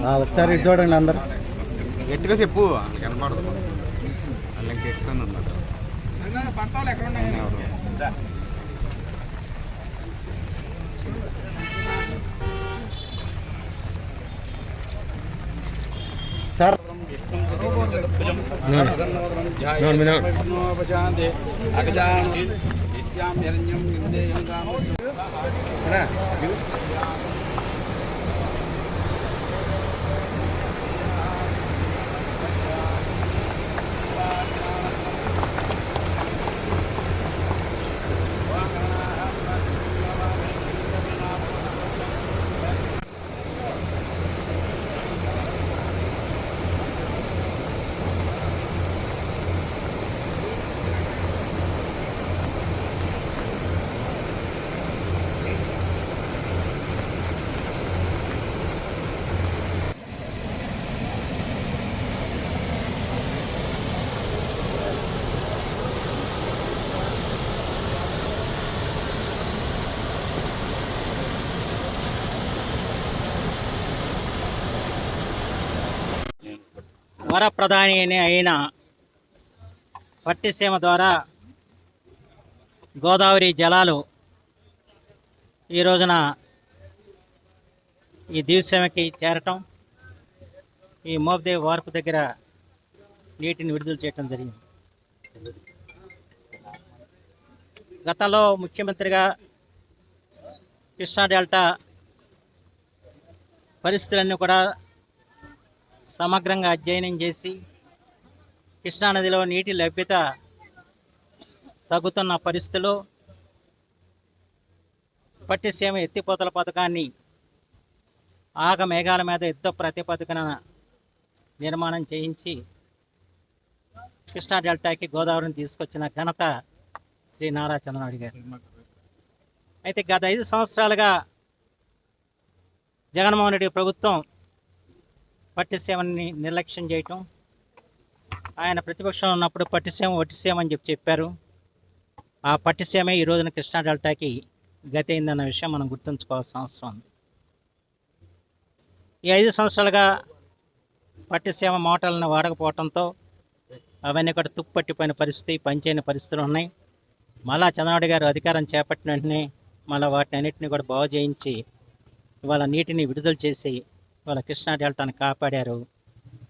ఒకసారి ఇటు చూడండి అందరు. గట్టిగా చెప్పు, వాళ్ళకి కనపడదు. వాళ్ళు ఇంకా ఎక్కుతాను అన్నారు. సార్ వరప్రధాని అయిన పట్టిసీమ ద్వారా గోదావరి జలాలు ఈ రోజున ఈ దివిసీమకి చేరటం, ఈ మోపిదేవి వార్పు దగ్గర నీటిని విడుదల చేయటం జరిగింది. గతంలో ముఖ్యమంత్రిగా కృష్ణా డెల్టా పరిస్థితులన్నీ కూడా సమగ్రంగా అధ్యయనం చేసి కృష్ణానదిలో నీటి లభ్యత తగ్గుతున్న పరిస్థితుల్లో పట్టిసీమ ఎత్తిపోతల పథకాన్ని ఆగ మేఘాల మీద యుద్ధ ప్రాతిపదికన నిర్మాణం చేయించి కృష్ణా డెల్టాకి గోదావరిని తీసుకొచ్చిన ఘనత శ్రీ నారా చంద్రబాబు గారు. అయితే గత 5 సంవత్సరాలుగా జగన్మోహన్ రెడ్డి ప్రభుత్వం పట్టిసీమని నిర్లక్ష్యం చేయటం, ఆయన ప్రతిపక్షంలో ఉన్నప్పుడు పట్టిసీమ వట్టిసీమ అని చెప్పారు. ఆ పట్టిసీమే ఈ రోజున కృష్ణా డెల్టాకి గతి అయిందన్న విషయం మనం గుర్తుంచుకోవాల్సిన అవసరం ఉంది. ఈ 5 సంవత్సరాలుగా పట్టిసీమ మోటార్లను వాడకపోవడంతో అవన్నీ కూడా తుప్పట్టిపోయిన పరిస్థితి, పనిచేయని పరిస్థితులు ఉన్నాయి. మళ్ళా చంద్రబాబు గారు అధికారం చేపట్టిన వెంటనే మళ్ళీ వాటిని అన్నింటినీ కూడా బాగు చేయించి ఇవాళ నీటిని విడుదల చేసి ఇవాళ కృష్ణా డెల్టాను కాపాడారు.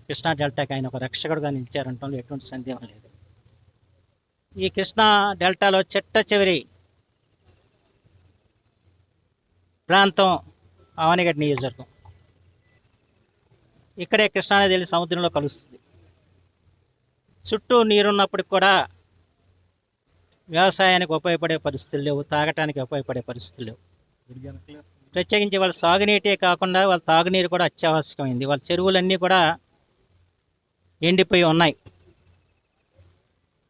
కృష్ణా డెల్టాకి ఆయన ఒక రక్షకుడుగా నిలిచారంటంలో ఎటువంటి సందేహం లేదు. ఈ కృష్ణా డెల్టాలో చిట్ట చివరి ప్రాంతం అవనిగడ్డ నియోజకవర్గం. ఇక్కడే కృష్ణానది వెళ్ళి సముద్రంలో కలుస్తుంది. చుట్టూ నీరున్నప్పటికి కూడా వ్యవసాయానికి ఉపయోగపడే పరిస్థితులు లేవు, తాగటానికి ఉపయోగపడే పరిస్థితులు లేవు. ప్రత్యేకించి వాళ్ళ సాగునీటే కాకుండా వాళ్ళ తాగునీరు కూడా అత్యావశ్యకమైంది. వాళ్ళ చెరువులన్నీ కూడా ఎండిపోయి ఉన్నాయి.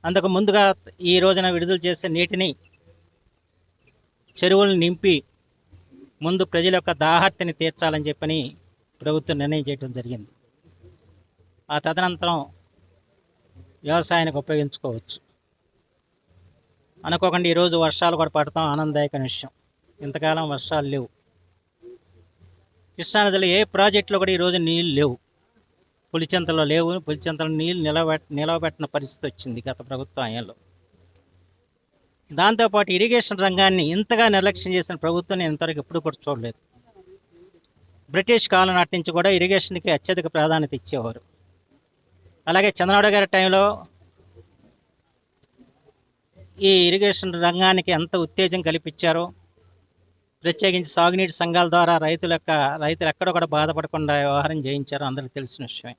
అందుకు ముందుగా ఈ రోజున విడుదల చేసే నీటిని చెరువులను నింపి ముందు ప్రజల యొక్క దాహార్తిని తీర్చాలని చెప్పని ప్రభుత్వం నిర్ణయం చేయడం జరిగింది. ఆ తదనంతరం వ్యవసాయానికి ఉపయోగించుకోవచ్చు. అనుకోకుండా ఈరోజు వర్షాలు కూడా పడతాం ఆనందదాయకమైన విషయం. ఇంతకాలం వర్షాలు లేవు. కృష్ణానదిలో ఏ ప్రాజెక్టులో కూడా ఈరోజు నీళ్ళు లేవు. పులిచింతలో లేవు. పులిచింతలో నీళ్ళు నిలవబెట్టిన పరిస్థితి వచ్చింది గత ప్రభుత్వం హయాంలో. దాంతోపాటు ఇరిగేషన్ రంగాన్ని ఇంతగా నిర్లక్ష్యం చేసిన ప్రభుత్వం నేను ఇంతవరకు ఎప్పుడు కూడా చూడలేదు. బ్రిటిష్ కాలం నాటి నుంచి కూడా ఇరిగేషన్కి అత్యధిక ప్రాధాన్యత ఇచ్చేవారు. అలాగే చంద్రబాబు గారి టైంలో ఈ ఇరిగేషన్ రంగానికి ఎంత ఉత్తేజం కల్పించారో, ప్రత్యేకించి సాగునీటి సంఘాల ద్వారా రైతులు ఎక్కడ కూడా బాధపడకుండా వ్యవహారం చేయించారో అందరికీ తెలిసిన విషయమే.